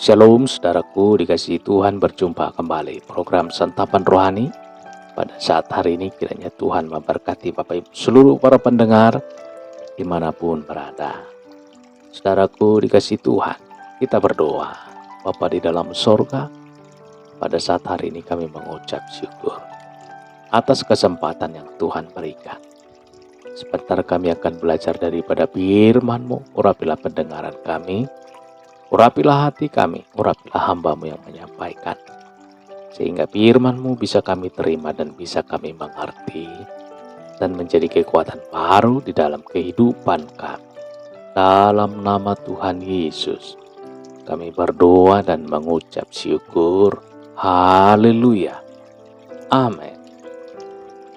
Shalom saudaraku, dikasihi Tuhan, berjumpa kembali program Santapan Rohani. Pada saat hari ini kiranya Tuhan memberkati Bapak Ibu seluruh para pendengar dimanapun berada. Saudaraku dikasihi Tuhan, kita berdoa. Bapa di dalam sorga, pada saat hari ini kami mengucap syukur atas kesempatan yang Tuhan berikan. Sebentar kami akan belajar daripada firman-Mu. Urapilah pendengaran kami, urapilah hati kami, urapilah hamba-Mu yang menyampaikan, sehingga firman-Mu bisa kami terima dan bisa kami mengerti, dan menjadi kekuatan baru di dalam kehidupan kami. Dalam nama Tuhan Yesus, kami berdoa dan mengucap syukur. Haleluya. Amin.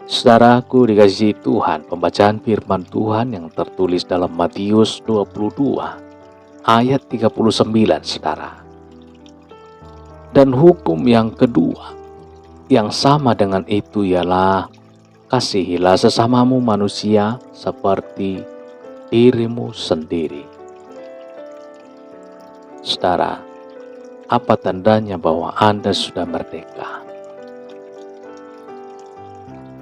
Saudaraku dikasihi Tuhan, pembacaan firman Tuhan yang tertulis dalam Matius 22 ayat 39, saudara. Dan hukum yang kedua yang sama dengan itu ialah, kasihilah sesamamu manusia seperti dirimu sendiri. Saudara, apa tandanya bahwa Anda sudah merdeka?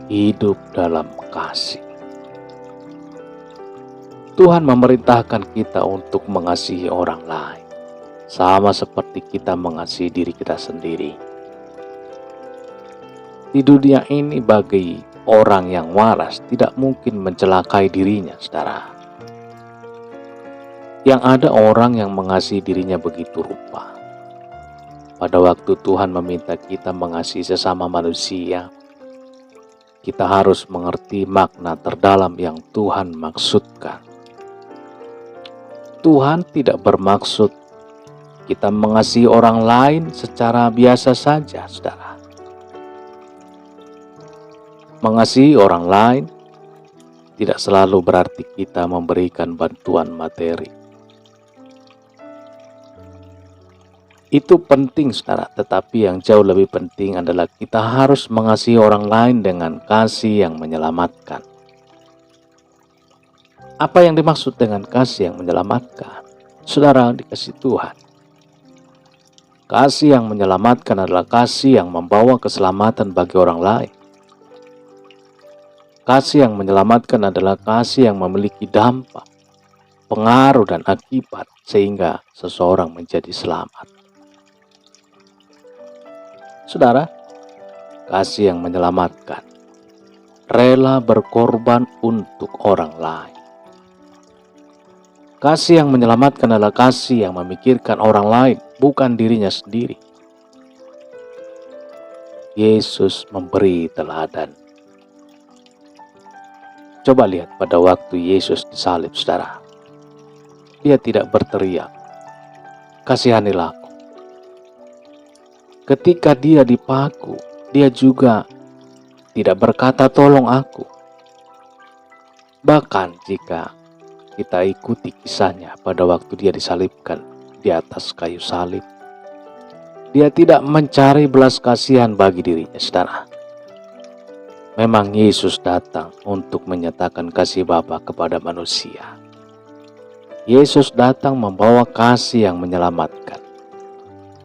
Hidup dalam kasih. Tuhan memerintahkan kita untuk mengasihi orang lain, sama seperti kita mengasihi diri kita sendiri. Di dunia ini bagi orang yang waras tidak mungkin mencelakai dirinya, saudara. Yang ada orang yang mengasihi dirinya begitu rupa. Pada waktu Tuhan meminta kita mengasihi sesama manusia, kita harus mengerti makna terdalam yang Tuhan maksudkan. Tuhan tidak bermaksud kita mengasihi orang lain secara biasa saja, saudara. Mengasihi orang lain tidak selalu berarti kita memberikan bantuan materi. Itu penting, saudara, tetapi yang jauh lebih penting adalah kita harus mengasihi orang lain dengan kasih yang menyelamatkan. Apa yang dimaksud dengan kasih yang menyelamatkan? Saudara dikasihi Tuhan, kasih yang menyelamatkan adalah kasih yang membawa keselamatan bagi orang lain. Kasih yang menyelamatkan adalah kasih yang memiliki dampak, pengaruh dan akibat sehingga seseorang menjadi selamat. Saudara, kasih yang menyelamatkan, rela berkorban untuk orang lain. Kasih yang menyelamatkan adalah kasih yang memikirkan orang lain, bukan dirinya sendiri. Yesus memberi teladan. Coba lihat pada waktu Yesus disalib, saudara. Dia tidak berteriak, "Kasihanilah aku." Ketika dia dipaku, dia juga tidak berkata, "Tolong aku." Bahkan jika kita ikuti kisahnya pada waktu dia disalibkan di atas kayu salib, dia tidak mencari belas kasihan bagi dirinya, saudara. Memang Yesus datang untuk menyatakan kasih Bapa kepada manusia. Yesus datang membawa kasih yang menyelamatkan.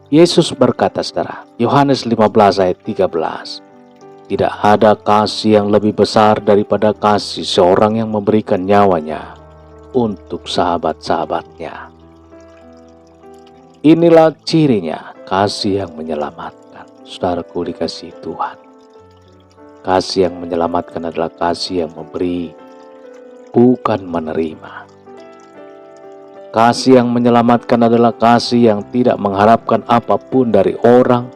Yesus berkata, saudara, Yohanes 15 ayat 13, "Tidak ada kasih yang lebih besar daripada kasih seorang yang memberikan nyawanya untuk sahabat-sahabatnya." Inilah cirinya kasih yang menyelamatkan. Saudaraku dikasihi Tuhan, kasih yang menyelamatkan adalah kasih yang memberi, bukan menerima. Kasih yang menyelamatkan adalah kasih yang tidak mengharapkan apapun dari orang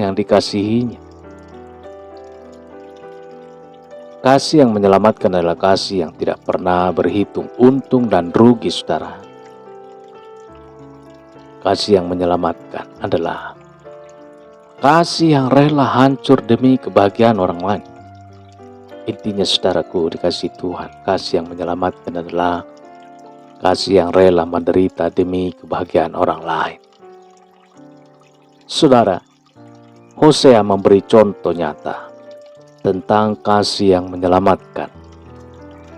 yang dikasihinya. Kasih yang menyelamatkan adalah kasih yang tidak pernah berhitung untung dan rugi, saudara. Kasih yang menyelamatkan adalah kasih yang rela hancur demi kebahagiaan orang lain. Intinya, saudaraku dikasihi Tuhan, kasih yang menyelamatkan adalah kasih yang rela menderita demi kebahagiaan orang lain. Saudara, Hosea memberi contoh nyata tentang kasih yang menyelamatkan.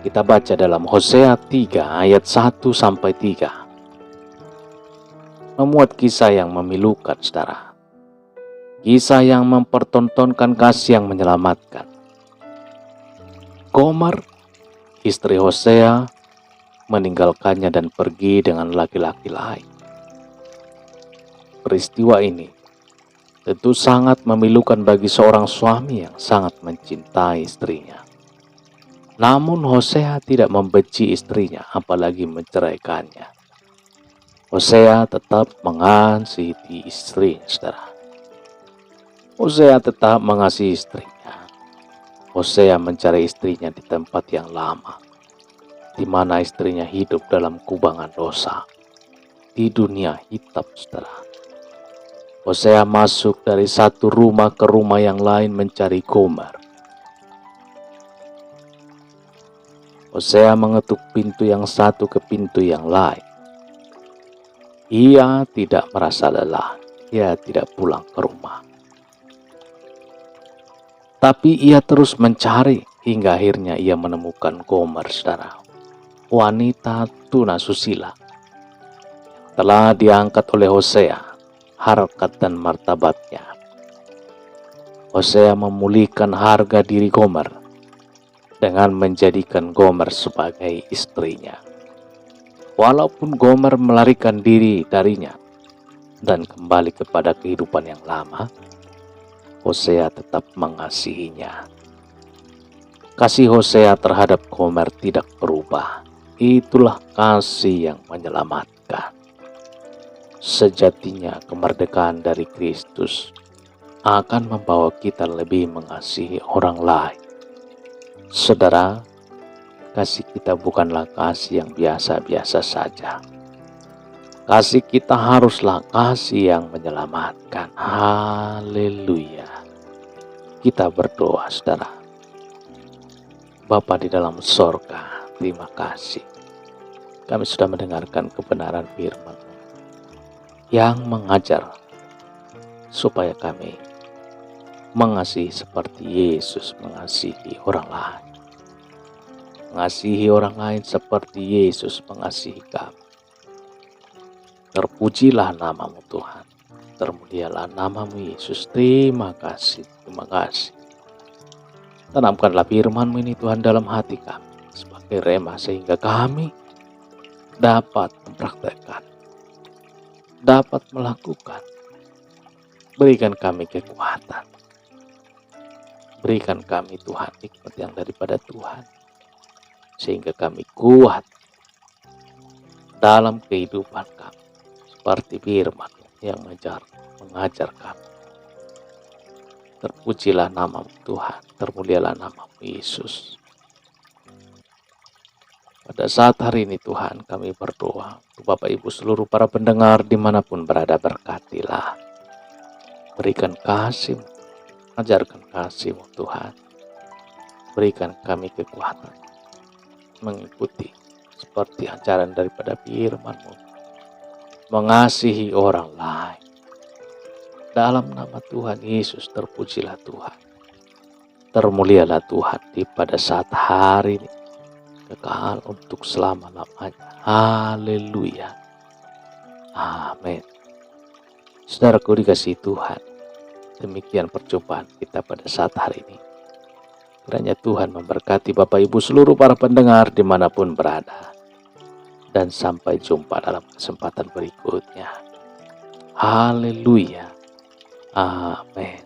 Kita baca dalam Hosea 3 ayat 1-3. memuat kisah yang memilukan, saudara. Kisah yang mempertontonkan kasih yang menyelamatkan. Gomer, istri Hosea, meninggalkannya dan pergi dengan laki-laki lain. Peristiwa ini tentu sangat memilukan bagi seorang suami yang sangat mencintai istrinya. Namun Hosea tidak membenci istrinya, apalagi menceraikannya. Hosea tetap mengasihi istrinya, saudara. Hosea tetap mengasihi istrinya. Hosea mencari istrinya di tempat yang lama, di mana istrinya hidup dalam kubangan dosa, di dunia hitam, saudara. Hosea masuk dari satu rumah ke rumah yang lain mencari Gomer. Hosea mengetuk pintu yang satu ke pintu yang lain. Ia tidak merasa lelah, ia tidak pulang ke rumah. Tapi ia terus mencari hingga akhirnya ia menemukan Gomer, saudara. Wanita tunasusila. Telah diangkat oleh Hosea, harkat dan martabatnya. Hosea memulihkan harga diri Gomer dengan menjadikan Gomer sebagai istrinya. Walaupun Gomer melarikan diri darinya dan kembali kepada kehidupan yang lama, Hosea tetap mengasihinya. Kasih Hosea terhadap Gomer tidak berubah. Itulah kasih yang menyelamatkan. Sejatinya kemerdekaan dari Kristus akan membawa kita lebih mengasihi orang lain. Saudara, kasih kita bukanlah kasih yang biasa-biasa saja. Kasih kita haruslah kasih yang menyelamatkan. Haleluya. Kita berdoa, saudara. Bapa di dalam sorga, terima kasih. Kami sudah mendengarkan kebenaran firman-Mu yang mengajar supaya kami mengasihi seperti Yesus mengasihi orang lain. Mengasihi orang lain seperti Yesus mengasihi kami. Terpujilah nama-Mu Tuhan. Termulialah nama-Mu Yesus. Terima kasih, terima kasih. Tanamkanlah firman-Mu ini Tuhan dalam hati kami sebagai rema sehingga kami dapat mempraktekkan, dapat melakukan. Berikan kami kekuatan. Berikan kami Tuhan hikmat yang daripada Tuhan, sehingga kami kuat dalam kehidupan kami, seperti firman yang mengajar kami. Terpujilah nama-Mu Tuhan, termulialah nama-Mu Yesus. Pada saat hari ini Tuhan kami berdoa untuk Bapak Ibu seluruh para pendengar dimanapun berada, berkatilah. Berikan kasih-Mu, ajarkan kasih-Mu Tuhan. Berikan kami kekuatan mengikuti seperti ajaran daripada firman-Mu, mengasihi orang lain. Dalam nama Tuhan Yesus terpujilah Tuhan. Termulialah Tuhan di pada saat hari ini, kekal untuk selama-lamanya. Haleluya. Amin. Saudaraku dikasihi Tuhan, demikian perjumpaan kita pada saat hari ini. Kiranya Tuhan memberkati Bapak Ibu seluruh para pendengar dimanapun berada. Dan sampai jumpa dalam kesempatan berikutnya. Haleluya. Amin.